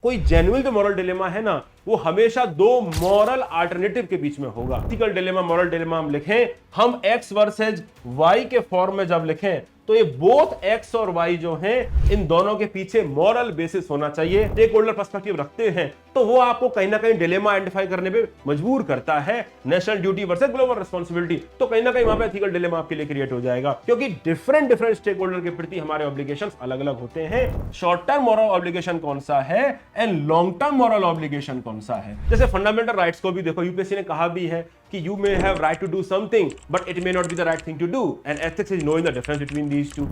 कोई जेन्युइन जो moral dilemma है ना, वो हमेशा दो मॉरल अल्टरनेटिव के बीच में होगा। एथिकल डिलेमा, मॉरल डिलेमा हम लिखें, हम एक्स वर्सेज वाई के फॉर्म में जब लिखें तो ये बोथ एक्स और वाई जो हैं, इन दोनों के पीछे मॉरल बेसिस होना चाहिए। स्टेक होल्डर पर्सपेक्टिव रखते हैं तो वो आपको कहीं ना कहीं डिलेमा आइडेंटिफाई करने पे मजबूर करता है। National duty versus global responsibility, तो कहीं ना कहीं वहां पे एथिकल डिलेमा आपके लिए क्रिएट हो जाएगा, क्योंकि डिफरेंट स्टेक होल्डर के प्रति हमारे ऑब्लिगेशंस अलग अलग होते हैं। शॉर्ट टर्म मॉरल ऑब्लिगेशन कौन सा है and long term moral obligation कौन सा है। जैसे फंडामेंटल राइट्स को भी देखो, यूपीएससी ने कहा भी है कि you may have right to do something but it may not be the right thing to do and ethics is knowing the difference between these two.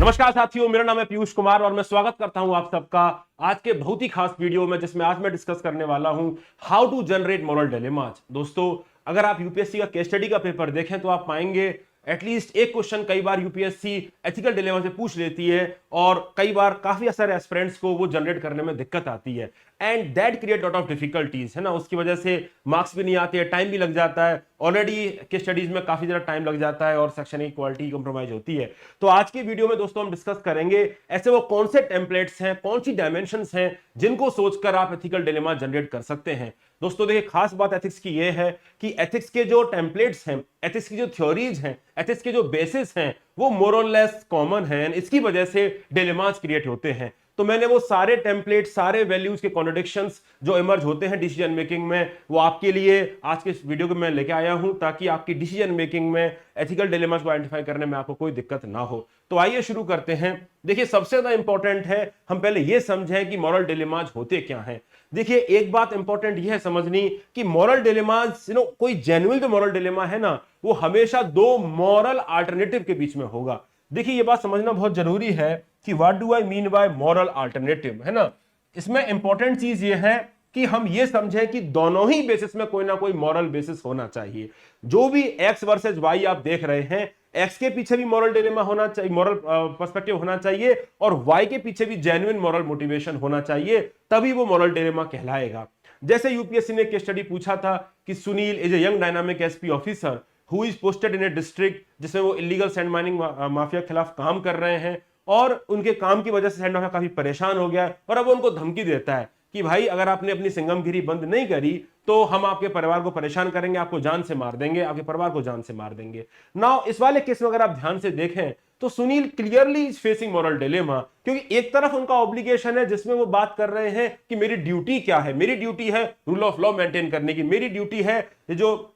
नमस्कार साथियों, मेरा नाम है पीयूष कुमार और मैं स्वागत करता हूं आप सबका आज के बहुत ही खास वीडियो में, जिसमें आज मैं डिस्कस करने वाला हूं how to generate moral dilemmas. दोस्तों, अगर आप यूपीएससी का केस स्टडी का पेपर देखें तो आप पाएंगे एटलीस्ट एक क्वेश्चन कई बार यूपीएससी एथिकल डिलेमा से पूछ लेती है और कई बार काफी सारे एस्पिरेंट्स को वो जनरेट करने में दिक्कत आती है and that create lot of difficulties, है ना। उसकी वजह से मार्क्स भी नहीं आते हैं, टाइम भी लग जाता है, ऑलरेडी के स्टडीज में काफी ज्यादा टाइम लग जाता है और सेक्शन की क्वालिटी कंप्रोमाइज होती है। तो आज की वीडियो में दोस्तों हम डिस्कस करेंगे ऐसे वो कौन से टेम्पलेट्स हैं, कौन सी डायमेंशंस हैं जिनको सोचकर आप एथिकल डिलेमा जनरेट कर सकते हैं। दोस्तों देखिए, खास बात एथिक्स की यह है कि एथिक्स के जो टेम्पलेट्स हैं, एथिक्स की जो थ्योरीज हैं, एथिक्स के जो बेसिस हैं, वो मोर और लेस कॉमन हैं। इसकी वजह से डिलेमास क्रिएट होते हैं। तो मैंने वो सारे टेम्पलेट, सारे वैल्यूज के कॉन्ट्रडिक्शंस जो इमर्ज होते हैं डिसीजन मेकिंग में, वो आपके लिए आज के वीडियो को मैं लेके आया हूं ताकि आपकी डिसीजन मेकिंग में एथिकल डिलेमास को आइडेंटिफाई करने में आपको कोई दिक्कत ना हो। तो आइए शुरू करते हैं। देखिए, सबसे ज्यादा इंपॉर्टेंट है हम पहले ये समझें कि मॉरल डिलेमास होते क्या हैं। देखिए, एक बात इंपॉर्टेंट यह है समझनी कि मॉरल डिलेमास, कोई जेन्युइन जो मॉरल डिलेमा है ना, वो हमेशा दो मॉरल अल्टरनेटिव के बीच में होगा। देखिए, ये बात समझना बहुत जरूरी है कि what do I mean by moral alternative, है ना। इसमें इंपॉर्टेंट चीज ये है कि हम ये समझें कि दोनों ही बेसिस में कोई ना कोई मॉरल बेसिस होना चाहिए। जो भी एक्स वर्सेस वाई आप देख रहे हैं, एक्स के पीछे भी मॉरल डिलेमा होना चाहिए, मॉरल पर्सपेक्टिव होना चाहिए, और वाई के पीछे भी जेन्युइन मॉरल मोटिवेशन होना चाहिए, तभी वो मॉरल डिलेमा कहलाएगा। जैसे यूपीएससी ने केस स्टडी पूछा था कि Sunil is a young dynamic SP officer who is posted in A district, जिसमें वो इलीगल सैंड माइनिंग माफिया के खिलाफ काम कर रहे हैं और उनके काम की वजह से सैंड माफिया काफी परेशान हो गया और अब वो उनको धमकी देता है कि भाई, अगर आपने अपनी सिंगमगिरी बंद नहीं करी तो हम आपके परिवार को परेशान करेंगे, आपको जान से मार देंगे, आपके परिवार को जान से मार देंगे। नाउ इस वाले केस में अगर आप ध्यान से देखें तो Sunil clearly is facing moral dilemma, क्योंकि एक तरफ उनका ऑब्लिगेशन है जिसमें वो बात कर रहे हैं कि मेरी ड्यूटी क्या है, मेरी ड्यूटी है रूल ऑफ लॉ मेंटेन करने की, मेरी ड्यूटी है जो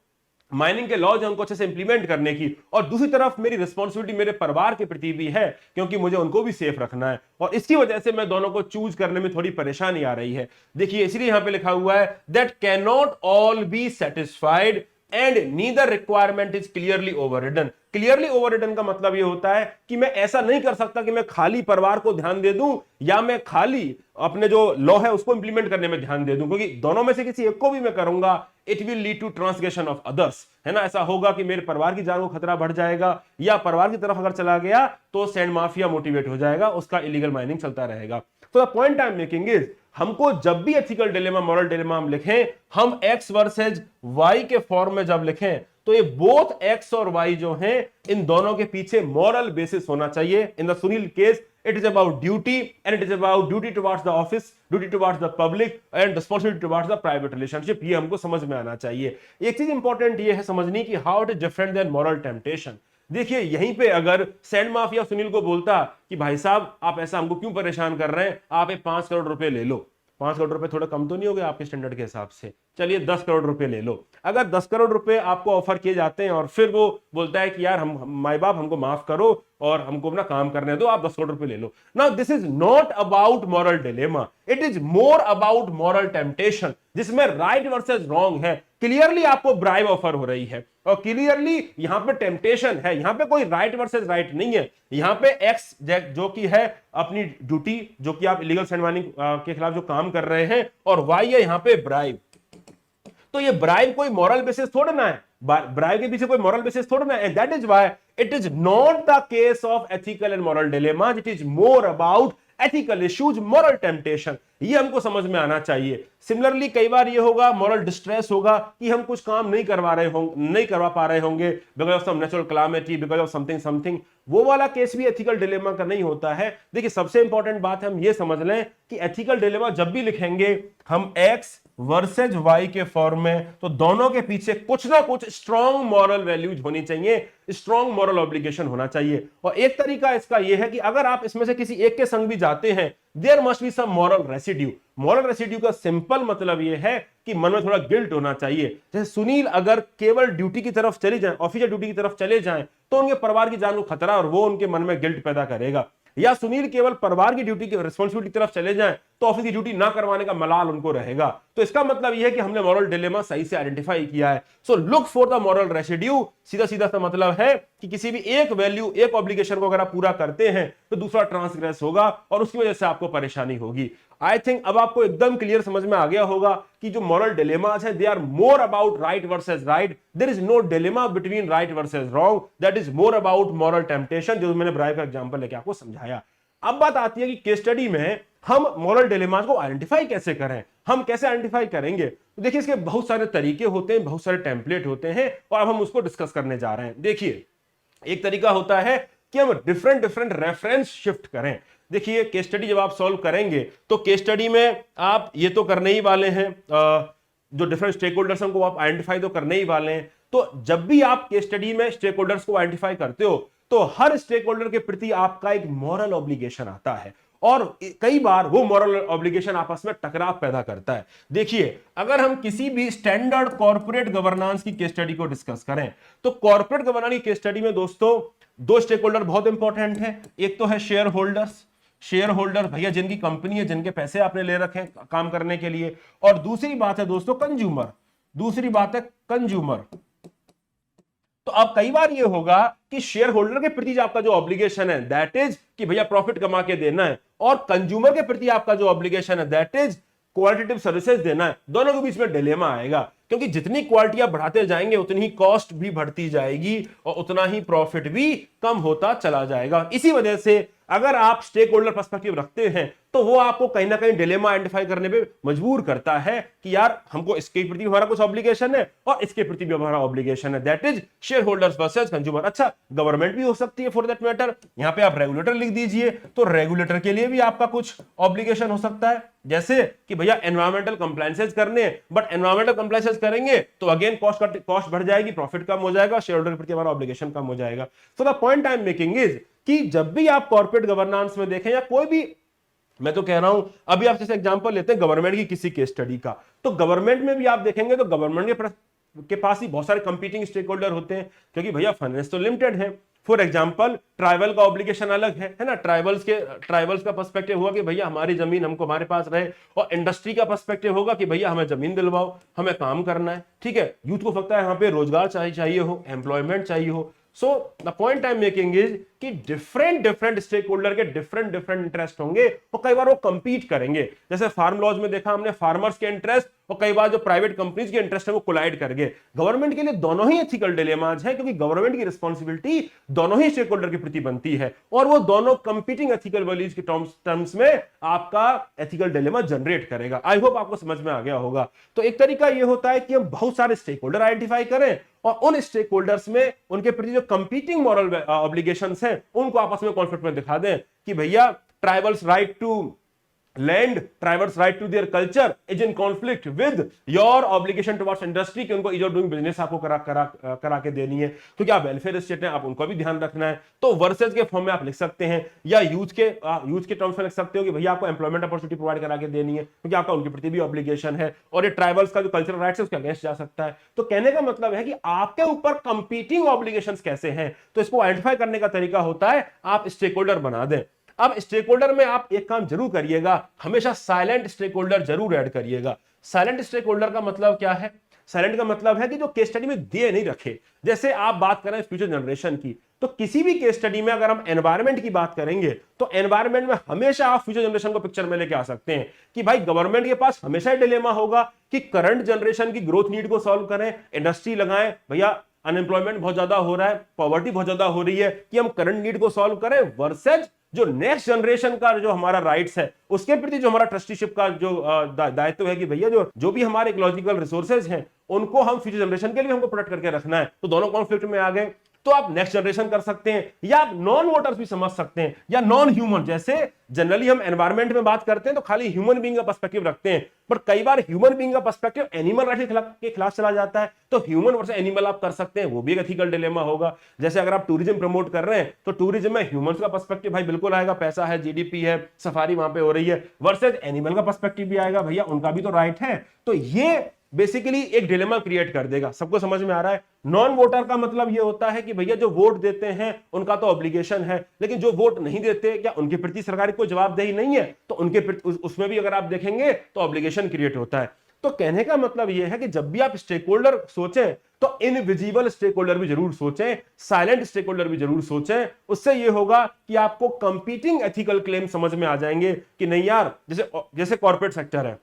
माइनिंग के लॉज हैं उनको अच्छे से इंप्लीमेंट करने की, और दूसरी तरफ मेरी रिस्पॉन्सिबिलिटी मेरे परिवार के प्रति भी है क्योंकि मुझे उनको भी सेफ रखना है, और इसकी वजह से मैं दोनों को चूज करने में थोड़ी परेशानी आ रही है। देखिए, इसलिए यहां पे लिखा हुआ है that can not all be satisfied and neither requirement is clearly overridden. Clearly overridden का मतलब यह होता है कि मैं ऐसा नहीं कर सकता कि मैं खाली परिवार को ध्यान दे दूं या मैं खाली अपने जो लॉ है उसको इंप्लीमेंट करने में ध्यान दे दूं, क्योंकि दोनों में से किसी एक को भी मैं करूंगा it will lead to transgression of others, है ना। ऐसा होगा कि मेरे परिवार की जान को खतरा बढ़ जाएगा, या परिवार की तरफ अगर चला गया तो सैंड माफिया मोटिवेट हो जाएगा, उसका इलीगल माइनिंग चलता रहेगा। तो the point I am making is, हमको जब भी एथिकल डिलेमा, मॉरल डिलेमा हम लिखें, हम एक्स वर्सेज वाई के फॉर्म में जब लिखें तो ये बोथ एक्स और वाई जो हैं, इन दोनों के पीछे मॉरल बेसिस होना चाहिए। In the Sunil case it is about duty and it is about duty towards the office, duty towards the public and responsibility towards the private relationship। ये हमको समझ में आना चाहिए। एक चीज इंपॉर्टेंट ये है समझनी कि how it is different than moral temptation। देखिए, यहीं पे अगर सैंड माफिया सुनील को बोलता कि भाई साहब, आप ऐसा हमको क्यों परेशान कर रहे हैं, आप 5 करोड़ रुपए ले लो। 5 करोड़ रुपए थोड़ा कम तो नहीं हो गया आपके स्टैंडर्ड के हिसाब से? चलिए 10 करोड़ रुपए ले लो। अगर 10 करोड़ रुपए आपको ऑफर किए जाते हैं और फिर वो बोलता है कि यार हम माई बाप हमको माफ करो और हमको अपना काम करने दो, आप 10 करोड़ रुपए ले लो। Now this is not about moral dilemma, it is more about moral temptation, जिसमें राइट वर्सेस रॉन्ग है। क्लियरली आपको ब्राइब ऑफर हो रही है और क्लियरली यहां पे टेम्पटेशन है, यहां पे कोई राइट वर्सेस राइट नहीं है। यहां पे एक्स जो कि है अपनी ड्यूटी, जो कि आप इलीगल सैंड माइनिंग के खिलाफ जो काम कर रहे हैं, और वाई है यहां पे ब्राइब। तो ये ब्राइब कोई मॉरल बेसिस थोड़ा ना है, ब्राइब के पीछे कोई मॉरल बेसिस थोड़ा ना है, and that is why it is not the case of ethical and moral dilemma, it is more about ethical issues, moral temptation। ये हमको समझ में आना चाहिए। सिमिलरली कई बार ये होगा मॉरल डिस्ट्रेस होगा कि हम कुछ काम नहीं करवा पा रहे होंगे because of some natural calamity, because of something something, वो वाला केस भी एथिकल डिलेमा का नहीं होता है। देखिए सबसे इंपॉर्टेंट बात हम ये समझ लें कि एथिकल डिलेमा जब भी लिखेंगे हम एक्स वर्सेज वाई के फॉर्म में, तो दोनों के पीछे कुछ ना कुछ स्ट्रॉन्ग मॉरल वैल्यूज होनी चाहिए, स्ट्रॉन्ग मॉरल ऑब्लिगेशन होना चाहिए। और एक तरीका इसका यह है कि अगर आप इसमें से किसी एक के संग भी जाते हैं, there must be some moral residue. Moral residue का सिंपल मतलब यह है कि मन में थोड़ा गिल्ट होना चाहिए। जैसे सुनील अगर केवल ड्यूटी की तरफ चले जाएं, ऑफिशियल ड्यूटी की तरफ चले जाएं, तो उनके परिवार की जान को खतरा और वो उनके मन में गिल्ट पैदा करेगा। या सुनील केवल परिवार की ड्यूटी की रिस्पॉन्सिबिलिटी की तरफ चले जाएं, तो ऑफिस की ड्यूटी ना करवाने का मलाल उनको रहेगा। तो इसका मतलब यह है कि हमने मॉरल डिलेमा सही से आइडेंटिफाई किया है। So look for the moral residue. सीधा सीधा सा मतलब है कि किसी भी एक वैल्यू, एक ऑब्लिगेशन को अगर आप पूरा करते हैं तो दूसरा ट्रांसग्रेस होगा और उसकी वजह से आपको परेशानी होगी। आई थिंक अब आपको एकदम क्लियर समझ में आ गया होगा कि जो मॉरल डिलेमास है they are more about right versus right. There is no dilemma between right versus wrong, that is more about moral temptation, जो मैंने ब्राइव का एग्जांपल लेके आपको समझाया। अब बात आती है कि केस स्टडी में हम मॉरल डिलेमास को आइडेंटिफाई कैसे करें, हम कैसे आइडेंटिफाई करेंगे। तो देखिए इसके बहुत सारे तरीके होते हैं, बहुत सारे टेम्पलेट होते हैं और अब हम उसको डिस्कस करने जा रहे हैं। देखिए एक तरीका होता है कि हम डिफरेंट रेफरेंस शिफ्ट करें। देखिए केस स्टडी जब आप सॉल्व करेंगे तो केस स्टडी में आप ये तो करने ही वाले हैं, जो डिफरेंट स्टेक होल्डर्स को आप आइडेंटिफाई तो करने ही वाले हैं। तो जब भी आप केस स्टडी में स्टेक होल्डर्स को आइडेंटिफाई करते हो तो हर स्टेक होल्डर के प्रति आपका एक मॉरल ऑब्लिगेशन आता है और कई बार वो मॉरल ऑब्लिगेशन आपस में टकराव पैदा करता है। देखिए अगर हम किसी भी स्टैंडर्ड कॉर्पोरेट गवर्नेंस की केस स्टडी को डिस्कस करें तो कॉर्पोरेट गवर्नेंस की केस स्टडी में दोस्तों दो स्टेक होल्डर बहुत इंपॉर्टेंट है। एक तो है शेयर होल्डर भैया जिनकी कंपनी है, जिनके पैसे आपने ले रखे हैं काम करने के लिए, और दूसरी बात है दोस्तों कंज्यूमर। तो अब कई बार ये होगा कि शेयर होल्डर के प्रति आपका जो ऑब्लिगेशन है दैट इज कि भैया प्रॉफिट कमा के देना है, और कंज्यूमर के प्रति आपका जो ऑब्लिगेशन है दैट इज क्वालिटेटिव सर्विसेज देना है। दोनों के बीच में डिलेमा आएगा क्योंकि जितनी क्वालिटी आप बढ़ाते जाएंगे उतनी ही कॉस्ट भी बढ़ती जाएगी और उतना ही प्रॉफिट भी कम होता चला जाएगा। इसी वजह से अगर आप स्टेक होल्डर पर्सपेक्टिव रखते हैं तो वो आपको कहीं ना कहीं डिलेमा आइडेंटिफाई करने पे मजबूर करता है कि यार हमको इसके प्रति हमारा कुछ ऑब्लिगेशन है और इसके प्रति भी हमारा ऑब्लिगेशन है, that is share holders versus consumer. अच्छा गवर्नमेंट भी हो सकती है फॉर दैट मैटर, यहां पे आप रेगुलेटर लिख दीजिए, तो रेगुलेटर के लिए भी आपका कुछ ऑब्लिगेशन हो सकता है, जैसे कि भैया एनवायरमेंटल कंप्लायंसेस करने, बट एनवायरमेंटल कंप्लायंसेस करेंगे तो अगेन कॉस्ट बढ़ जाएगी, प्रॉफिट कम हो जाएगा, शेयर होल्डर के प्रति हमारा ऑब्लिगेशन कम हो जाएगा। So the point I am making is कि जब भी आप कॉर्पोरेट गवर्नेंस में देखें या कोई भी, मैं तो कह रहा हूं अभी आप जैसे एग्जांपल लेते हैं गवर्नमेंट की किसी केस स्टडी का, तो गवर्नमेंट में भी आप देखेंगे तो गवर्नमेंट के पास ही बहुत सारे कंपीटिंग स्टेक होल्डर होते हैं क्योंकि भैया फाइनेंस तो लिमिटेड है। फॉर एग्जांपल ट्राइबल का ऑब्लिगेशन अलग है ना, ट्राइबल्स का पर्सपेक्टिव होगा कि भैया हमारी जमीन हमको हमारे पास रहे, और इंडस्ट्री का पर्सपेक्टिव होगा कि भैया हमें जमीन दिलवाओ, हमें काम करना है, ठीक है। यूथ को लगता है यहाँ पे रोजगार चाहिए हो, एम्प्लॉयमेंट चाहिए हो। So the point I am making is कि डिफरेंट स्टेक होल्डर के डिफरेंट इंटरेस्ट होंगे और कई बार वो कंपीट करेंगे। जैसे फार्म लॉज में देखा हमने फार्मर्स के इंटरेस्ट और कई बार जो प्राइवेट कंपनीज के इंटरेस्ट है वो कोलाइड कर गए। गवर्नमेंट के लिए दोनों ही एथिकल डिलेमाज है क्योंकि गवर्नमेंट की रिस्पॉन्सिबिलिटी दोनों ही स्टेक होल्डर के प्रति बनती है और वो दोनों कंपीटिंग एथिकल वैल्यूज के टर्म्स में आपका एथिकल डिलेमा जनरेट करेगा। आई होप आपको समझ में आ गया होगा। तो एक तरीका ये होता है कि हम बहुत सारे स्टेक होल्डर आइडेंटिफाई करें और उन स्टेक होल्डर्स में उनके प्रति जो कंपीटिंग मॉरल ऑब्लिगेशंस हैं उनको आपस में कॉन्फ्लिक्ट में दिखा दें कि भैया tribals right to land, tribals right to their culture is in conflict with your obligation towards industry, कि उनको इज ऑफ डूइंग बिजनेस आपको करा के देनी है क्योंकि आप वेलफेयर स्टेट हैं, आप उनको भी ध्यान रखना है। तो वर्सेस के फॉर्म में आप लिख सकते हैं या यूथ के टर्म्स में लिख सकते हो कि भैया आपको एम्प्लॉयमेंट अपॉर्चुनिटी प्रोवाइड करा के देनी है क्योंकि आपका उनके प्रति भी ऑब्लिगेशन है, और ये ट्राइबल्स का जो कल्चरल राइट्स है उसके अगेंस्ट जा सकता है। तो कहने का मतलब है कि आपके ऊपर कंपीटिंग ऑब्लिगेशंस कैसे हैं, तो इसको आइडेंटिफाई करने का तरीका होता है आप स्टेक होल्डर बना दें। अब स्टेक होल्डर में आप एक काम जरूर करिएगा, हमेशा साइलेंट स्टेक होल्डर जरूर ऐड करिएगा। साइलेंट स्टेक होल्डर का मतलब क्या है? साइलेंट का मतलब है कि जो केस स्टडी में दे नहीं रखे। जैसे आप बात करें फ्यूचर जनरेशन की, तो किसी भी केस स्टडी में अगर हम एनवायरमेंट की बात करेंगे तो एनवायरमेंट में हमेशा आप फ्यूचर जनरेशन को पिक्चर में लेके आ सकते हैं कि भाई गवर्नमेंट के पास हमेशा डिलेमा होगा कि करंट जनरेशन की ग्रोथ नीड को सॉल्व करें, इंडस्ट्री लगाएं, भैया अनएम्प्लॉयमेंट बहुत ज्यादा हो रहा है, पॉवर्टी बहुत ज्यादा हो रही है, कि हम करंट नीड को सॉल्व करें वर्सेज जो नेक्स्ट जनरेशन का जो हमारा राइट्स है उसके प्रति जो हमारा ट्रस्टीशिप का जो दायित्व है कि भैया जो भी हमारे इकोलॉजिकल रिसोर्सेज हैं उनको हम फ्यूचर जनरेशन के लिए हमको प्रोटेक्ट करके रखना है। तो दोनों कॉन्फ्लिक्ट में आ गए। तो आप नेक्स्ट जनरेशन कर सकते हैं या आप नॉन वोटर्स भी समझ सकते हैं या नॉन ह्यूमन। जैसे जनरली हम एनवायरमेंट में बात करते हैं तो खाली ह्यूमन बीइंग का पर्सपेक्टिव रखते हैं, पर कई बार ह्यूमन बीइंग का पर्सपेक्टिव एनिमल राइट्स के खिलाफ चला जाता है। तो ह्यूमन वर्सेस एनिमल आप कर सकते हैं, वो भी एक एथिकल डिलेमा होगा। जैसे अगर आप टूरिज्म प्रमोट कर रहे हैं तो टूरिज्म में ह्यूमंस का पर्सपेक्टिव भाई बिल्कुल आएगा, पैसा है, जीडीपी है, सफारी वहां पे हो रही है, वर्सेस एनिमल का पर्सपेक्टिव भी आएगा, भैया उनका भी तो राइट है। तो ये बेसिकली एक डिलेमा क्रिएट कर देगा। सबको समझ में आ रहा है? नॉन वोटर का मतलब ये होता है कि भैया जो वोट देते हैं उनका तो ऑब्लिगेशन है, लेकिन जो वोट नहीं देते क्या उनके प्रति सरकार की कोई जवाबदेही नहीं है? तो उनके प्रति उसमें भी अगर आप देखेंगे तो ऑब्लिगेशन क्रिएट होता है। तो कहने का मतलब यह है कि जब भी आप स्टेक होल्डर सोचें तो इनविजिबल स्टेक होल्डर भी जरूर सोचें, साइलेंट स्टेक होल्डर भी जरूर सोचें। उससे यह होगा कि आपको कंपीटिंग एथिकल क्लेम समझ में आ जाएंगे कि नहीं यार, जैसे कॉर्पोरेट सेक्टर है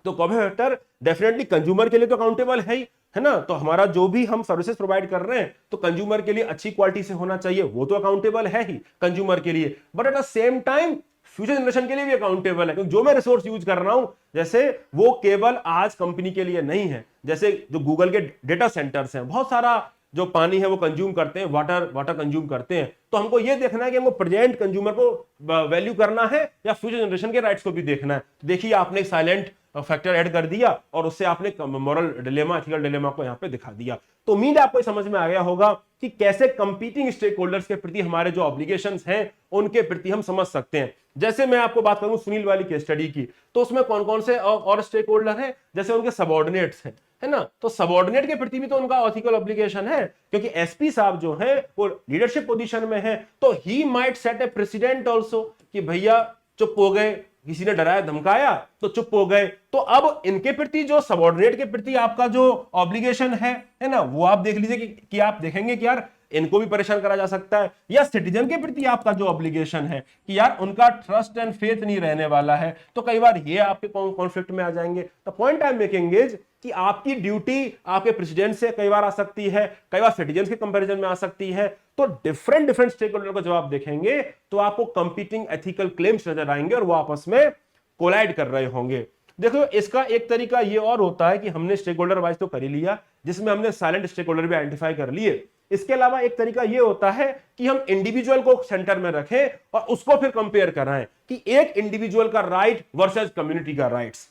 तो कॉर्पोरेट सेक्टर डेफिनेटली कंज्यूमर के लिए तो अकाउंटेबल है ना। तो हमारा जो भी हम सर्विसेज प्रोवाइड कर रहे हैं तो कंज्यूमर के लिए अच्छी क्वालिटी से होना चाहिए, वो तो अकाउंटेबल है ही कंज्यूमर के लिए, but at the same time future generation के लिए भी अकाउंटेबल है। क्योंकि जो मैं रिसोर्स यूज कर रहा हूं जैसे वो केवल आज कंपनी के लिए नहीं है। जैसे जो गूगल के डेटा सेंटर्स हैं, बहुत सारा जो पानी है वो कंज्यूम करते हैं, वाटर कंज्यूम करते हैं। तो हमको ये देखना है कि हमको प्रेजेंट कंज्यूमर को वैल्यू करना है या फ्यूचर जनरेशन के राइट्स को भी देखना है। तो देखिए आपने एक साइलेंट फैक्टर ऐड कर दिया और उससे आपने मॉरल डिलेमा, एथिकल डिलेमा को यहां पे दिखा दिया। तो उम्मीद आपको समझ में आ गया होगा कि कैसे कंपीटिंग स्टेक होल्डर्स के प्रति हमारे जो ऑब्लिगेशंस हैं उनके प्रति हम समझ सकते हैं। जैसे मैं आपको बात करूं सुनील वाली केस स्टडी की, तो उसमें कौन कौन से और स्टेक होल्डर हैं, जैसे उनके सबऑर्डिनेट्स हैं, है ना। तो सबऑर्डिनेट के प्रति भी तो उनका एथिकल ऑब्लिगेशन है, क्योंकि एसपी साहब जो हैं वो लीडरशिप पोजीशन में है। तो he might set A president also कि भैया चुप हो गए, किसी ने डराया धमकाया तो चुप हो गए। तो अब इनके प्रति जो सबऑर्डिनेट के प्रति आपका जो ऑब्लिगेशन है ना, वो आप देख लीजिए कि आप देखेंगे कि यार इनको भी परेशान करा जा सकता है, या सिटीजन के प्रति आपका जो ऑब्लिगेशन है कि यार उनका ट्रस्ट एंड फेथ नहीं रहने वाला है, तो कई बार ये आपके कॉन्फ्लिक्ट में आ जाएंगे। The point I am making is कि आपकी ड्यूटी आपके प्रेसिडेंट से कई बार आ सकती है, कई बार सिटीजन के कंपैरिजन में आ सकती है। तो डिफरेंट स्टेक होल्डर को जब आप देखेंगे तो आपको कंपीटिंग एथिकल क्लेम्स नजर आएंगे और वो आपस में कोलाइड कर रहे होंगे। देखो इसका एक तरीका ये और होता है कि हमने स्टेक होल्डर वाइज तो कर ही लिया, जिसमें हमने साइलेंट स्टेक होल्डर भी आइडेंटिफाई कर लिए। इसके अलावा एक तरीका यह होता है कि हम इंडिविजुअल को सेंटर में रखें और उसको फिर कंपेयर कराएं कि एक इंडिविजुअल का राइट वर्सेस कम्युनिटी का राइट्स।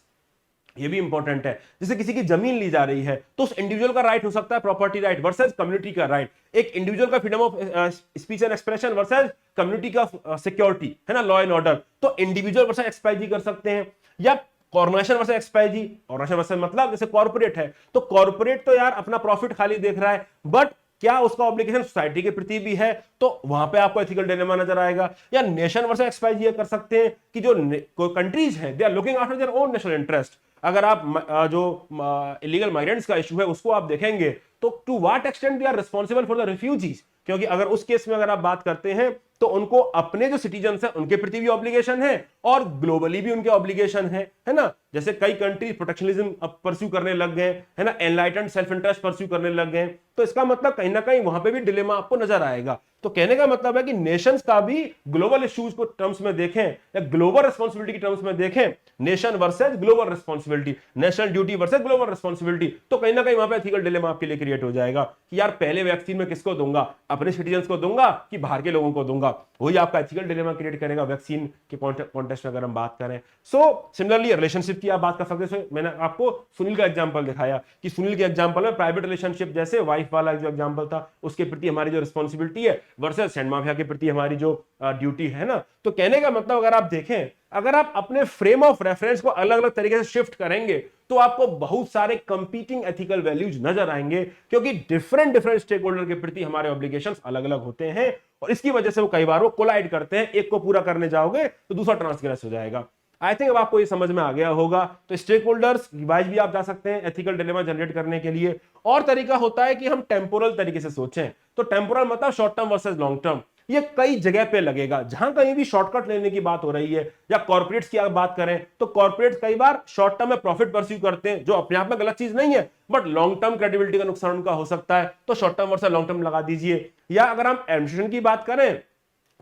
ये भी इंपॉर्टेंट है। जैसे किसी की जमीन ली जा रही है तो उस इंडिविजुअल का राइट हो सकता है प्रॉपर्टी राइट वर्सेस कम्युनिटी का राइट। एक इंडिविजुअल का freedom of speech and expression versus community का सिक्योरिटी, है ना, लॉ एंड ऑर्डर। तो इंडिविजुअल वर्सेस एक्सपाइजी कर सकते हैं, या कॉर्पोरेशन वर्सेस एक्सपाइजी। कॉर्पोरेशन वर्सेस मतलब जैसे कॉर्पोरेट है तो कॉर्पोरेट तो यार अपना प्रॉफिट खाली देख रहा है, बट क्या उसका ऑब्लिगेशन सोसाइटी के प्रति भी है, तो वहां पे आपको एथिकल डिलेमा नजर आएगा। या नेशन वर्सेस एक्सपाइजी ये कर सकते हैं कि जो कंट्रीज हैं they are looking after their own national interest. अगर आप जो इलीगल माइग्रेंट्स का इशू है उसको आप देखेंगे तो to what extent they are responsible for the refugees, क्योंकि अगर उस केस में अगर आप बात करते हैं तो उनको अपने जो सिटीजन्स हैं उनके प्रति भी ऑब्लिगेशन है और ग्लोबली भी उनके ऑब्लिगेशन है ना। जैसे कई कंट्रीज प्रोटेक्शनिज्म परस्यू करने लग गए, है ना, एनलाइटेंड सेल्फ इंटरेस्ट परस्यू करने लग गए। तो इसका मतलब कहीं ना कहीं वहां पे भी डिलेमा आपको नजर आएगा। तो कहने का मतलब है कि नेशंस का भी ग्लोबल इश्यूज को टर्म्स में देखें या ग्लोबल रिस्पांसिबिलिटी की टर्म्स में देखें, nation versus global responsibility, national duty versus global responsibility. तो कहीं ना कहीं वहां पे एथिकल डिलेमा आपके लिए क्रिएट हो जाएगा कि यार पहले वैक्सीन में किसको दूंगा, अपने सिटीजन्स को दूंगा कि बाहर के लोगों को दूंगा। वही आपका एथिकल डिलेमा क्रिएट करेगा वैक्सीन के कॉन्टेक्स्ट में अगर हम बात करें। सो सिमिलरली रिलेशनशिप की आप बात कर सकते हैं। मैंने आपको सुनील का एग्जांपल दिखाया कि सुनील के एग्जांपल में प्राइवेट रिलेशनशिप जैसे वाइफ वाला जो एग्जांपल था उसके प्रति हमारी जो रिस्पांसिबिलिटी है वर्सेस सैंड माफिया के प्रति हमारी जो ड्यूटी है ना। तो कहने का मतलब अगर आप देखें, अगर आप अपने फ्रेम ऑफ रेफरेंस को अलग अलग तरीके से शिफ्ट करेंगे तो आपको बहुत सारे कंपीटिंग एथिकल वैल्यूज नजर आएंगे, क्योंकि डिफरेंट स्टेक होल्डर के प्रति हमारे ऑब्लिगेशंस अलग अलग होते हैं और इसकी वजह से वो कई बार वो कोलाइड करते हैं। एक को पूरा करने जाओगे तो दूसरा ट्रांसग्रेस हो जाएगा। आई थिंक अब आपको ये समझ में आ गया होगा। तो स्टेक होल्डर्स वाइज भी आप जा सकते हैं एथिकल डिलेमा जनरेट करने के लिए। और तरीका होता है कि हम टेम्पोरल तरीके से सोचें। तो टेम्पोरल मतलब short term versus long term. ये कई जगह पे लगेगा, जहां कहीं भी शॉर्टकट लेने की बात हो रही है, या कॉर्पोरेट्स की आप बात करें तो कॉर्पोरेट्स कई बार शॉर्ट टर्म में प्रॉफिट परस्यू करते हैं, जो अपने आप में गलत चीज नहीं है, बट लॉन्ग टर्म क्रेडिबिलिटी का नुकसान उनका हो सकता है। तो short term versus long term लगा दीजिए। या अगर हम एडमिनिस्ट्रेशन की बात करें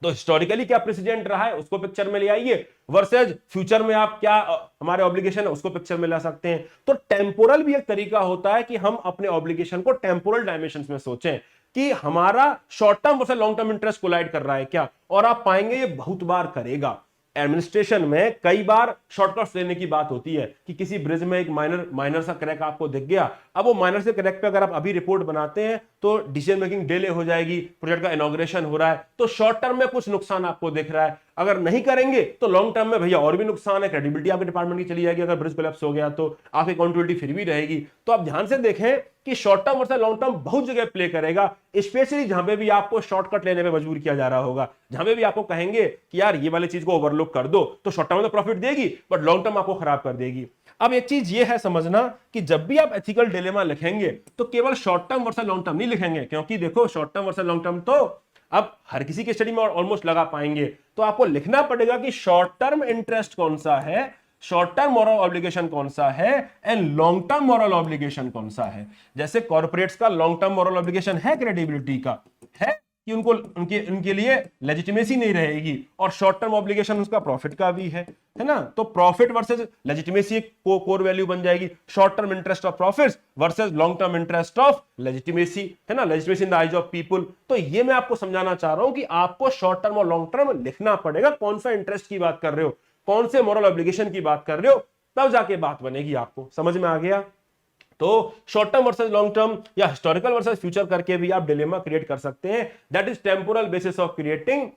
तो हिस्टोरिकली क्या प्रेसिडेंट रहा है उसको पिक्चर में ले आइए, वर्सेज फ्यूचर में आप क्या हमारे ऑब्लिगेशन है उसको पिक्चर में ला सकते हैं। तो टेम्पोरल भी एक तरीका होता है कि हम अपने ऑब्लिगेशन को टेम्पोरल डायमेंशंस में सोचें कि हमारा short term versus long term interest collide कर रहा है क्या, और आप पाएंगे ये बहुत बार करेगा। एडमिनिस्ट्रेशन में कई बार शॉर्टकट्स लेने की बात होती है कि किसी ब्रिज में एक माइनर सा क्रैक आपको दिख गया, अब वो माइनर से क्रैक पे अगर आप अभी रिपोर्ट बनाते हैं तो डिसीजन मेकिंग डिले हो जाएगी, प्रोजेक्ट का इनॉग्रेशन हो रहा है, तो शॉर्ट टर्म में कुछ नुकसान आपको दिख रहा है, अगर नहीं करेंगे तो लॉन्ग टर्म में भैया और भी नुकसान है, क्रेडिबिलिटी आपके डिपार्टमेंट की चली जाएगी, अगर ब्रिज कोलैप्स हो गया तो आपकी अकाउंटेबिलिटी फिर भी रहेगी। तो आप ध्यान से देखें कि short term versus long term बहुत जगह प्ले करेगा, स्पेशली जहां पे भी आपको शॉर्टकट लेने में मजबूर किया जा रहा होगा, जहां पे भी आपको कहेंगे कि यार ये वाली चीज को ओवरलुक कर दो, तो शॉर्ट टर्म में तो प्रॉफिट देगी बट लॉन्ग टर्म आपको खराब कर देगी। अब एक चीज ये है समझना कि जब भी आप एथिकल डिलेमा लिखेंगे तो केवल short term versus long term नहीं लिखेंगे, क्योंकि देखो short term versus long term तो अब हर किसी की स्टडी में ऑलमोस्ट लगा पाएंगे, तो आपको लिखना पड़ेगा कि शॉर्ट टर्म इंटरेस्ट कौन सा है, शॉर्ट टर्म मॉरल ऑब्लिगेशन कौन सा है, and long term moral obligation कौन सा है। जैसे कॉर्पोरेट्स का लॉन्ग टर्म मॉरल ऑब्लिगेशन है क्रेडिबिलिटी का, है कि उनको उनके लिए लेजिटिमेसी नहीं रहेगी, और शॉर्ट टर्म ऑब्लिगेशन उसका प्रॉफिट का भी है ना, तो प्रॉफिट वर्सेस लेजिटिमेसी एक कोर वैल्यू बन जाएगी, short term interest of profits versus long term interest of legitimacy, है ना, legitimacy in the eyes of people. तो ये मैं आपको समझाना चाह रहा हूं कि आपको शॉर्ट टर्म और लॉन्ग टर्म लिखना पड़ेगा, कौन सा इंटरेस्ट की बात कर रहे हो, कौन से मॉरल ऑब्लिगेशन की बात कर रहे हो, तब जाके बात बनेगी। आपको समझ में आ गया? तो short term versus long term या हिस्टोरिकल वर्सेस फ्यूचर करके भी आप डिलेमा क्रिएट कर सकते हैं, that is temporal basis of creating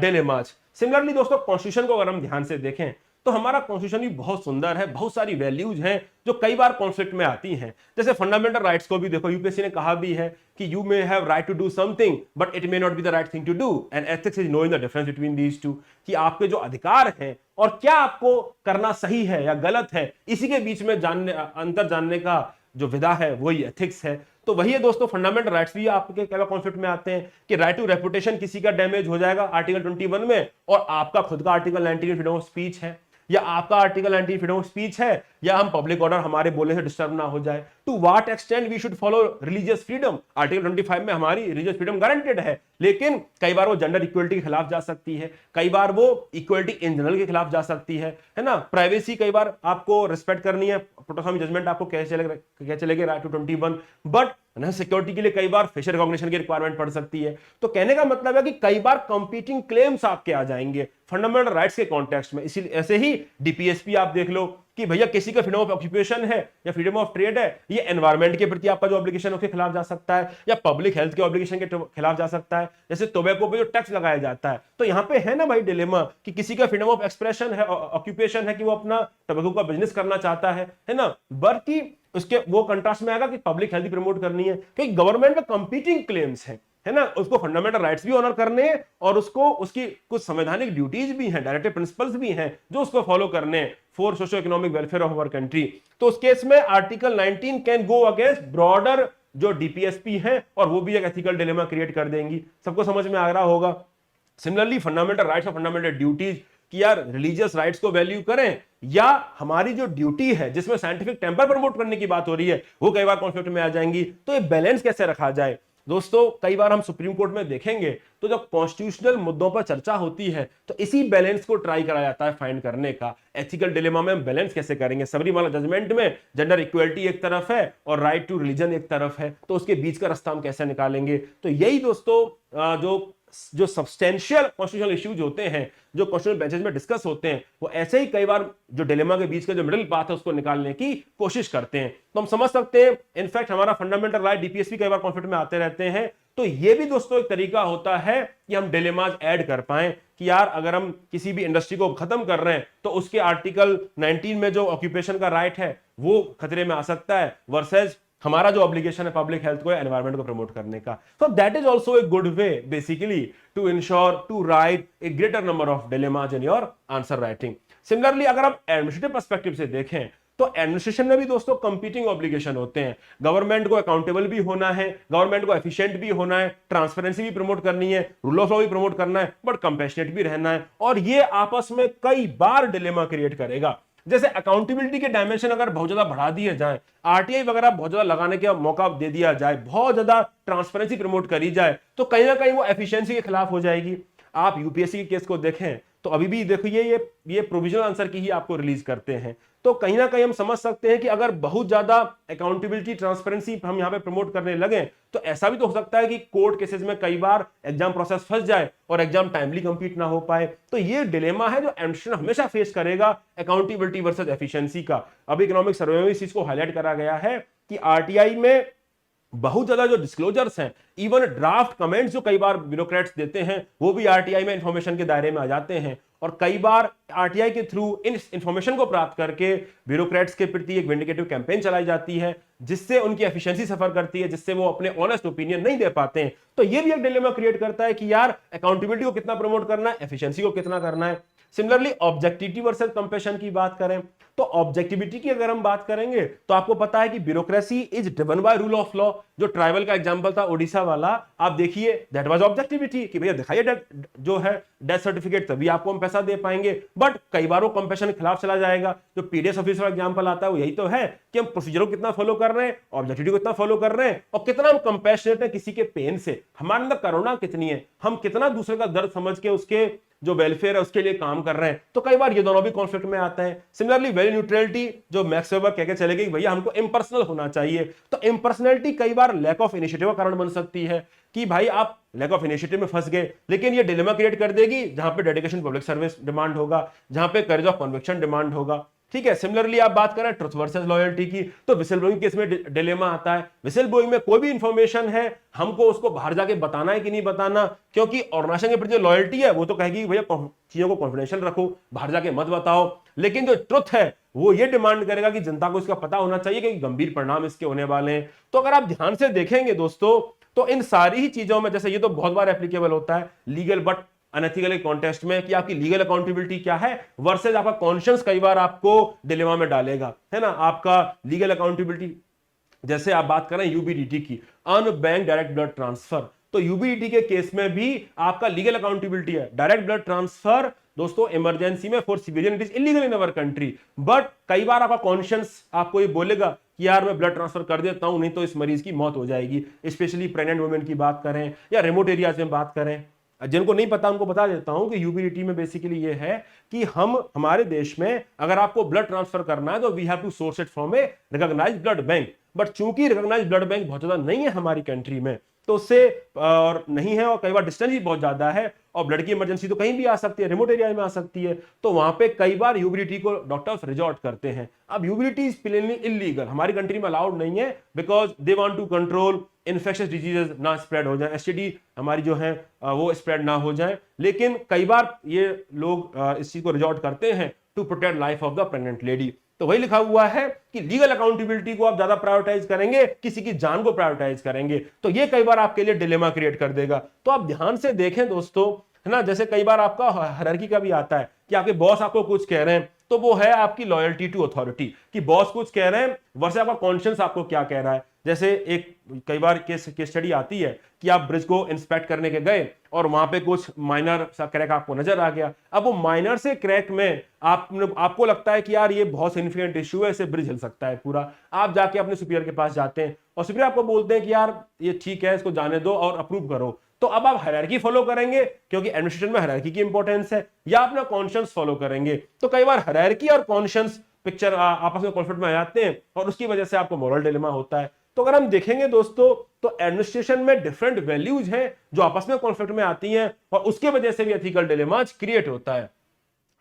dilemmas. Similarly दोस्तों कॉन्स्टिट्यूशन को अगर हम ध्यान से देखें तो हमारा कॉन्स्टिट्यूशन भी बहुत सुंदर है, बहुत सारी वैल्यूज हैं जो कई बार कॉन्फ्लिक्ट में आती हैं। जैसे फंडामेंटल राइट्स को भी देखो, यूपीएससी ने कहा भी है कि you may have right to do something but it may not be the right thing to do, and ethics is knowing the difference between these two, कि आपके जो अधिकार हैं और क्या आपको करना सही है या गलत है, इसी के बीच में अंतर जानने का जो विधा है वही एथिक्स है। तो वही है दोस्तों, फंडामेंटल राइट्स भी आपके क्या कॉन्फ्लिक्ट में आते हैं कि राइट टू रेपुटेशन किसी का डैमेज हो जाएगा आर्टिकल 21 में, और आपका खुद का आर्टिकल 19 फ्रीडम ऑफ स्पीच है, या आपका आर्टिकल 19 फ्रीडम ऑफ स्पीच है, या हम पब्लिक ऑर्डर हमारे बोलने से डिस्टर्ब ना हो जाए। To what extent we should follow religious freedom, article 25 में हमारी रिलीजियस फ्रीडम गारंटेड है, लेकिन कई बार वो जेंडर इक्वलिटी के खिलाफ जा सकती है, कई बार वो इक्वलिटी इन जनरल के खिलाफ जा सकती है ना, प्राइवेसी कई बार आपको रिस्पेक्ट करनी है, प्रोटोकॉल जजमेंट आपको क्या चलेगा राइट टू 21, बट सिक्योरिटी के लिए कई बार फेशियल रिकॉग्निशन की रिक्वायरमेंट पड़ सकती है। तो कहने का मतलब है कि कई बार कंपीटिंग क्लेम्स आपके आ जाएंगे फंडामेंटल राइट्स के कॉन्टेक्स्ट में। इसीलिए ऐसे ही डीपीएसपी आप देख लो कि भैया किसी का फ्रीडम ऑफ ऑक्यूपेशन है या फ्रीडम ऑफ ट्रेड है, ये एनवायरमेंट के प्रति आपका जो ऑब्लिगेशन है उसके खिलाफ जा सकता है, या पब्लिक हेल्थ के ऑब्लिगेशन के खिलाफ जा सकता है। जैसे टोबैको पे जो टैक्स लगाया जाता है, तो यहाँ पे है ना भाई डिलेमा कि किसी का फ्रीडम ऑफ एक्सप्रेशन है, ऑक्यूपेशन है कि वो अपना टोबैको का बिजनेस करना चाहता है ना, बल्कि उसके वो कंट्रास्ट में आएगा कि पब्लिक हेल्थ प्रमोट करनी है, क्योंकि गवर्नमेंट में कंपीटिंग क्लेम्स है ना, उसको फंडामेंटल राइट्स भी ऑनर करने हैं और उसको उसकी कुछ संवैधानिक ड्यूटीज भी हैं, डायरेक्टिव प्रिंसिपल्स भी हैं जो उसको फॉलो करने हैं for socio economic welfare of our country. तो उस केस में article 19 can go against broader जो डीपीएसपी है, और वो भी एक एथिकल डिलेमा क्रिएट कर देंगी। सबको समझ में आ रहा होगा? सिमिलरली फंडामेंटल राइट्स और फंडामेंटल ड्यूटीज कि यार रिलीजियस राइट्स को वैल्यू करें, या हमारी जो ड्यूटी है जिसमें साइंटिफिक टेम्पर प्रमोट करने की बात हो रही है, वो कई बार कॉन्फ्लिक्ट में आ जाएंगी। तो ये बैलेंस कैसे रखा जाए दोस्तों? कई बार हम सुप्रीम कोर्ट में देखेंगे तो जब कॉन्स्टिट्यूशनल मुद्दों पर चर्चा होती है तो इसी बैलेंस को ट्राई करा जाता है फाइंड करने का। एथिकल डिलेमा में हम बैलेंस कैसे करेंगे? सबरीमाला जजमेंट में जेंडर इक्वलिटी एक तरफ है और राइट टू रिलीजन एक तरफ है, तो उसके बीच का रास्ता हम कैसे निकालेंगे? तो यही दोस्तों जो सब्सटेंशियल कॉन्स्टिट्यूशनल इश्यूज होते हैं, जो कॉन्स्टिट्यूशनल बेंचेस में डिस्कस होते हैं, वो ऐसे ही कई बार जो डिलेमा के बीच का जो मिडिल पाथ है उसको निकालने की कोशिश करते हैं। तो हम समझ सकते हैं इनफैक्ट हमारा फंडामेंटल राइट डीपीएसपी कई बार कॉन्फ्लिक्ट में आते रहते हैं। तो ये भी दोस्तों एक तरीका होता है कि हम डिलेमाज ऐड कर पाए कि यार अगर हम किसी भी इंडस्ट्री को खत्म कर रहे हैं तो उसके आर्टिकल 19 में जो ऑक्यूपेशन का राइट है वो खतरे में आ सकता है, वर्सेस हमारा जो ऑब्लिगेशन है पब्लिक हेल्थ को या एनवायरमेंट को प्रमोट करने का। So that is also a good way basically to ensure to write a greater number of dilemmas in your answer writing. Similarly अगर आप एडमिनिस्ट्रेटिव पर्सपेक्टिव से देखें तो एडमिनिस्ट्रेशन में भी दोस्तों कंपीटिंग ऑब्लिगेशन होते हैं। गवर्नमेंट को अकाउंटेबल भी होना है, गवर्नमेंट को एफिशिएंट भी होना है, ट्रांसपेरेंसी भी प्रमोट करनी है, रूल ऑफ लॉ भी प्रमोट करना है, बट कंपैशनेट भी रहना है, और ये आपस में कई बार डिलेमा क्रिएट करेगा। जैसे अकाउंटेबिलिटी के डायमेंशन अगर बहुत ज्यादा बढ़ा दिए जाए, आरटीआई वगैरह बहुत ज्यादा लगाने का मौका दे दिया जाए, बहुत ज्यादा ट्रांसपेरेंसी प्रमोट करी जाए, तो कहीं ना कहीं वो एफिशिएंसी के खिलाफ हो जाएगी। आप यूपीएससी के केस को देखें तो अभी भी देखो ये प्रोविजनल आंसर की ही आपको रिलीज करते हैं। तो कहीं ना कहीं हम समझ सकते हैं कि अगर बहुत ज्यादा अकाउंटेबिलिटी ट्रांसपेरेंसी हम यहां पे प्रमोट करने लगे तो ऐसा भी तो हो सकता है कि कोर्ट केसेस में कई बार एग्जाम प्रोसेस फंस जाए और एग्जाम टाइमली कंप्लीट ना हो पाए। तो ये डिलेमा है जो एडमिनिस्ट्रेशन हमेशा फेस करेगा, अकाउंटेबिलिटी वर्सेस एफिशिएंसी का। अब इकोनॉमिक सर्वे में इस चीज को हाईलाइट करा गया है कि आरटीआई में बहुत ज्यादा जो डिस्क्लोजर्स हैं, इवन ड्राफ्ट कमेंट्स जो कई बार ब्यूरोक्रेट्स देते हैं, वो भी आरटीआई में इंफॉर्मेशन के दायरे में आ जाते हैं। और कई बार आरटीआई के थ्रू इन इंफॉर्मेशन को प्राप्त करके ब्यूरोक्रेट्स के प्रति एक विंडिकेटिव कैंपेन चलाई जाती है, जिससे उनकी एफिशिएंसी सफर करती है, जिससे वो अपने ऑनेस्ट ओपिनियन नहीं दे पाते हैं। तो ये भी एक डिलेमा क्रिएट करता है कि यार अकाउंटेबिलिटी को कितना प्रमोट करना है, एफिशिएंसी को कितना करना है। सिमिलरली ऑब्जेक्टिविटी वर्सेस कंपैशन की बात करें तो ऑब्जेक्टिविटी की अगर हम बात करेंगे तो आपको पता है कि bureaucracy is driven by rule of law. जो ट्राइबल का एग्जांपल था ओडिशा वाला, आप देखिए दैट वाज ऑब्जेक्टिविटी कि भैया दिखाइए जो है डेथ सर्टिफिकेट, तभी आपको हम पैसा दे पाएंगे। बट कई बार वो कंपैशन के खिलाफ चला जाएगा। जो पीडीएस ऑफिसर एग्जांपल आता है वो यही तो है कि हम प्रोसीजर को कितना फॉलो कर रहे हैं, ऑब्जेक्टिविटी को कितना फॉलो कर रहे हैं और कितना हम कंपैशनेट है किसी के पेन से, हमारे अंदर करुणा कितनी है, हम कितना दूसरे का दर्द समझ के उसके जो वेलफेयर है उसके लिए काम कर रहे हैं। तो कई बार ये दोनों भी कॉन्फ्लिक्ट में आते हैं। सिमिलरली वैल्यू न्यूट्रलिटी जो मैक्स वेबर कह के चले गए भैया हमको इम्पर्सनल होना चाहिए, तो इम्पर्सनलिटी कई बार लैक ऑफ इनिशिएटिव का कारण बन सकती है कि भाई आप लैक ऑफ इनिशिएटिव में फंस गए। लेकिन ये डिलेमा क्रिएट कर देगी जहां पे डेडिकेशन पब्लिक सर्विस डिमांड होगा, जहां पे करेज ऑफ कन्विक्शन डिमांड होगा। ठीक है, सिमिलरली आप बात करें ट्रुथ वर्सेस लॉयल्टी की, तो विसल ब्लोइंग केस में डिलेमा आता है। विसल ब्लोइंग में कोई भी इंफॉर्मेशन है हमको उसको बाहर जाके बताना है कि नहीं बताना, क्योंकि ऑर्गेनाइजेशन के प्रति जो लॉयल्टी है वो तो कहेगी भैया चीजों को कॉन्फिडेंशियल रखो, बाहर जाके मत बताओ। लेकिन जो ट्रुथ है वो ये डिमांड करेगा कि जनता को इसका पता होना चाहिए कि गंभीर परिणाम इसके होने वाले हैं। तो अगर आप ध्यान से देखेंगे दोस्तों तो इन सारी ही चीजों में, जैसे ये तो बहुत बार एप्लीकेबल होता है लीगल बट अनएथिकल कॉन्टेस्ट में कि आपकी लीगल अकाउंटेबिलिटी क्या है वर्सेस आपका कॉन्शियस कई बार आपको डिलेमा में डालेगा, है ना। आपका लीगल अकाउंटेबिलिटी, जैसे आप बात करें यूबीडीटी की, अनबैंक डायरेक्ट ब्लड ट्रांसफर, तो यूबीडीटी के केस में भी आपका लीगल अकाउंटेबिलिटी है। डायरेक्ट ब्लड ट्रांसफर दोस्तों इमरजेंसी में for civilian it is illegal in our country, but कई बार आपका कॉन्शियस आपको ये बोलेगा कि यार मैं ब्लड ट्रांसफर कर देता हूं, नहीं तो इस मरीज की मौत हो जाएगी। स्पेशली प्रेग्नेंट वुमेन की बात करें या रिमोट एरियाज में बात करें, जिनको नहीं पता उनको बता देता हूं कि यूबीडीटी में बेसिकली ये है कि हमारे देश में अगर आपको ब्लड ट्रांसफर करना है तो we have to source it from a recognised blood bank. But चूंकि रिकॉग्नाइज्ड ब्लड बैंक बहुत ज्यादा नहीं है हमारी कंट्री में, तो उससे और नहीं है, और कई बार डिस्टेंस भी बहुत ज्यादा है, और ब्लड की इमरजेंसी तो कहीं भी आ सकती है, रिमोट एरिया में आ सकती है, तो वहां पे कई बार यूबीडीटी को डॉक्टर्स रिजॉर्ट करते हैं। अब यूबीडीटी इज प्लेनली इलीगल, हमारी कंट्री में अलाउड नहीं है, because they want to control infectious diseases ना स्प्रेड हो जाए, एसटीडी हमारी जो है वो स्प्रेड ना हो जाए। लेकिन कई बार ये लोग इस चीज को रिजॉर्ट करते हैं to protect life of the pregnant lady. तो वही लिखा हुआ है कि लीगल अकाउंटेबिलिटी को आप ज्यादा प्रायोरिटाइज करेंगे, किसी की जान को प्रायोरिटाइज करेंगे, तो ये कई बार आपके लिए डिलेमा क्रिएट कर देगा। तो आप ध्यान से देखें दोस्तों, है ना, जैसे कई बार आपका हायरार्की का भी आता है कि आपके बॉस आपको कुछ कह रहे हैं, तो वो है आपकी लॉयल्टी टू अथॉरिटी, कि बॉस कुछ कह रहे हैं वर्सेस आपका कॉन्शियस आपको क्या कह रहा है। जैसे एक कई बार केस स्टडी आती है कि आप ब्रिज को इंस्पेक्ट करने के गए और वहां पे कुछ माइनर सा क्रैक आपको नजर आ गया। अब वो माइनर से क्रैक में आपको लगता है कि यार ये बहुत सिग्निफिकेंट इश्यू है, इससे ब्रिज हिल सकता है पूरा। आप जाके अपने सुपीरियर के पास जाते हैं और सुपीरियर आपको बोलते हैं कि यार ये ठीक है, इसको जाने दो और अप्रूव करो। तो अब आप हायरार्की फॉलो करेंगे क्योंकि एडमिनिस्ट्रेशन में हायरार्की की इंपॉर्टेंस है, या अपना कॉन्शियस फॉलो करेंगे। तो कई बार हायरार्की और कॉन्शियस पिक्चर आपस में कॉन्फ्लिक्ट में आ जाते हैं और उसकी वजह से आपको मॉरल डिलेमा होता है। तो अगर हम देखेंगे दोस्तों तो एडमिनिस्ट्रेशन में डिफरेंट वैल्यूज हैं जो आपस में कॉन्फ्लिक्ट में आती हैं और उसके वजह से भी एथिकल डिलेमाज क्रिएट होता है।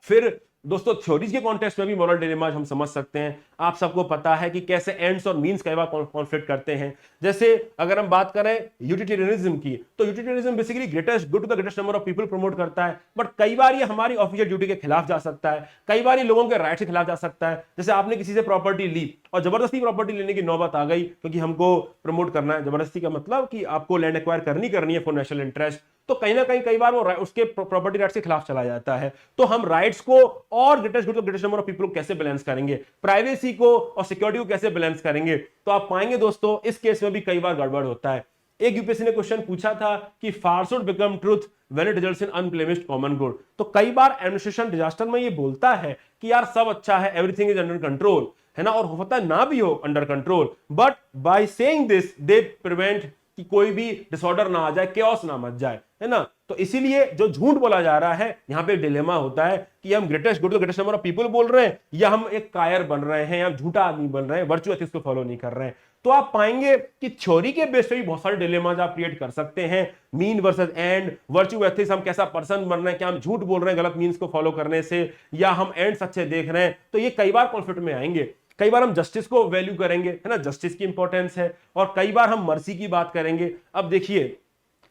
फिर दोस्तों थ्योरीज के कॉन्टेक्स्ट में भी मॉरल डिलेमाज हम समझ सकते हैं। आप सबको पता है कि कैसे एंड्स और मीन्स कई बार कॉन्फ्लिक्ट करते हैं। जैसे अगर हम बात करें यूटिलिटेरियनिज्म की, तो utilitarianism basically greatest good to the greatest number of people promote करता है, बट कई बार ये हमारी ऑफिशियल ड्यूटी के खिलाफ जा सकता है, कई बार ये लोगों के राइट के खिलाफ जा सकता है। जैसे आपने किसी से प्रॉपर्टी ली और जबरदस्ती प्रॉपर्टी लेने की नौबत आ गई क्योंकि हमको प्रमोट करना है। जबरदस्ती का मतलब कि आपको लैंड एक्वायर करनी है फॉर नेशनल इंटरेस्ट, तो कहीं ना कहीं कई बार वो उसके प्रॉपर्टी राइट्स के खिलाफ चला जाता है। तो हम राइट्स को और greatest good greatest number of people को कैसे बैलेंस करेंगे, प्राइवेसी को और सिक्योरिटी को कैसे बैलेंस करेंगे, तो आप पाएंगे दोस्तों इस केस में भी कई बार गड़बड़ होता है। एक यूपीएससी ने क्वेश्चन पूछा था कि falsehood become truth when it results in unblemished common good. तो कई बार एडमिनिस्ट्रेशन डिजास्टर में ये बोलता है कि यार सब अच्छा है, एवरीथिंग इज अंडर कंट्रोल, है ना, और होता ना भी हो under control, but by saying this they prevent कि कोई भी डिसऑर्डर ना आ जाए, केओस ना मच जाए, है ना। तो इसीलिए जो झूठ बोला जा रहा है यहां पे डिलेमा होता है कि हम greatest good greatest number of people बोल रहे हैं या हम एक कायर बन रहे हैं या झूठा आदमी बन रहे हैं, वर्चुअल एथिक्स को फॉलो नहीं कर रहे हैं। तो आप पाएंगे कि थ्योरी के बेस पे भी बहुत सारे डिलेमाज आप क्रिएट कर सकते हैं। Mean versus and, virtual ethics, हम कैसा पर्सन बन रहे हैं, क्या हम झूठ बोल रहे हैं गलत मीन्स को फॉलो करने से, या हम एंड्स अच्छे देख रहे हैं। तो ये कई बार कॉन्फ्लिक्ट में आएंगे। कई बार हम जस्टिस को वैल्यू करेंगे, है ना, जस्टिस की इंपॉर्टेंस है, और कई बार हम मर्सी की बात करेंगे। अब देखिए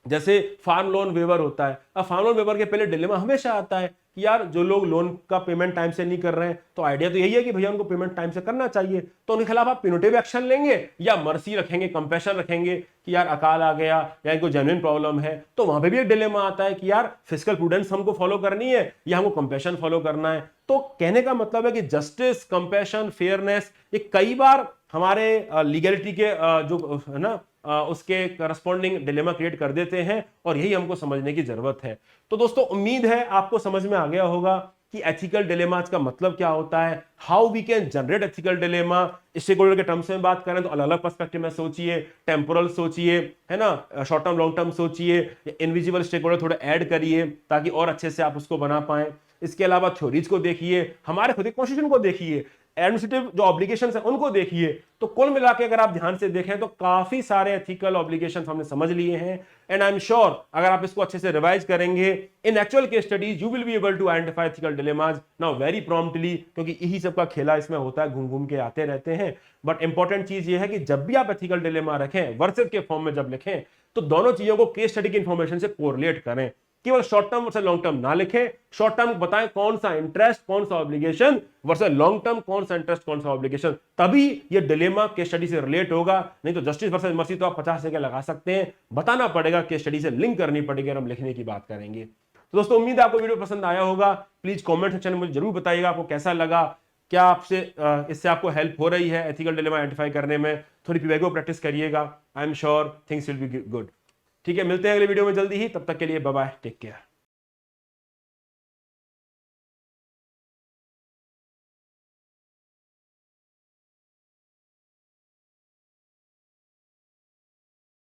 जैसे फार्म लोन वेवर होता है, अब फार्म लोन वेवर के पहले डिलेमा हमेशा आता है कि यार जो लोग लोन का पेमेंट टाइम से नहीं कर रहे हैं, तो आइडिया तो यही है कि भैया उनको पेमेंट टाइम से करना चाहिए, तो उनके खिलाफ आप पिनोटिव एक्शन लेंगे या मर्सी रखेंगे, कंपैशन रखेंगे कि यार अकाल आ गया या इनको जेन्युइन प्रॉब्लम है। तो वहां पे भी एक डिलेमा आता है कि यार फिजिकल प्रूडेंस हमको फॉलो करनी है या हमको कंपैशन फॉलो करना है। तो कहने का मतलब है कि जस्टिस, कंपैशन, फेयरनेस, ये कई बार हमारे लीगलिटी के जो है ना उसके करस्पॉन्डिंग डिलेमा क्रिएट कर देते हैं, और यही हमको समझने की जरूरत है। तो दोस्तों उम्मीद है आपको समझ में आ गया होगा कि एथिकल डिलेमास का मतलब क्या होता है, how we can generate ethical dilemma. Stakeholder के टर्म्स में बात करें तो अलग अलग पर्सपेक्टिव में सोचिए, टेम्पोरल सोचिए, है ना, शॉर्ट टर्म लॉन्ग टर्म सोचिए, इनविजिबल स्टेकहोल्डर थोड़े ऐड करिए ताकि और अच्छे से आप उसको बना पाए। इसके अलावा थ्योरीज को देखिए, हमारे खुद के कॉन्स्टिट्यूशन को देखिए, एडमिनिस्ट्रेटिव जो ऑब्लिगेशंस हैं उनको देखिए। तो कुल मिला के अगर आप ध्यान से देखें तो काफी सारे एथिकल ऑब्लिगेशंस हमने समझ लिए हैं, एंड आई एम श्योर अगर आप इसको अच्छे से रिवाइज करेंगे in actual case studies you will be able to identify ethical dilemmas now very promptly, क्योंकि यही सबका खेला इसमें होता है, घूम घूम के आते रहते हैं। बट इंपॉर्टेंट चीज ये है कि जब भी आप एथिकल डिलेमा रखें, वर्सेस के फॉर्म में जब लिखें, तो दोनों चीजों को केस स्टडी की इंफॉर्मेशन से कोरिलेट करें। केवल short term versus long term ना लिखें। शॉर्ट टर्म बताएं कौन सा इंटरेस्ट कौन सा ऑब्लिगेशन, वर्सेस लॉन्ग टर्म कौन सा इंटरेस्ट कौन सा ऑब्लिगेशन, तभी ये डिलेमा केस स्टडी से रिलेट होगा। नहीं तो जस्टिस वर्सेस मर्सी तो आप 50 जगह लगा सकते हैं, बताना पड़ेगा, केस स्टडी से लिंक करनी पड़ेगी, हम लिखने की बात करेंगे। तो दोस्तों उम्मीद है आपको वीडियो पसंद आया होगा। प्लीज कॉमेंट सेक्शन में मुझे जरूर बताइएगा आपको कैसा लगा, क्या आपसे इससे आपको हेल्प हो रही है एथिकल डिलेमा आइडेंटिफाई करने में। थोड़ी पीवाईक्यू प्रैक्टिस करिएगा, I am sure things will be good. ठीक है, मिलते हैं अगले वीडियो में जल्दी ही, तब तक के लिए बाय बाय, टेक केयर।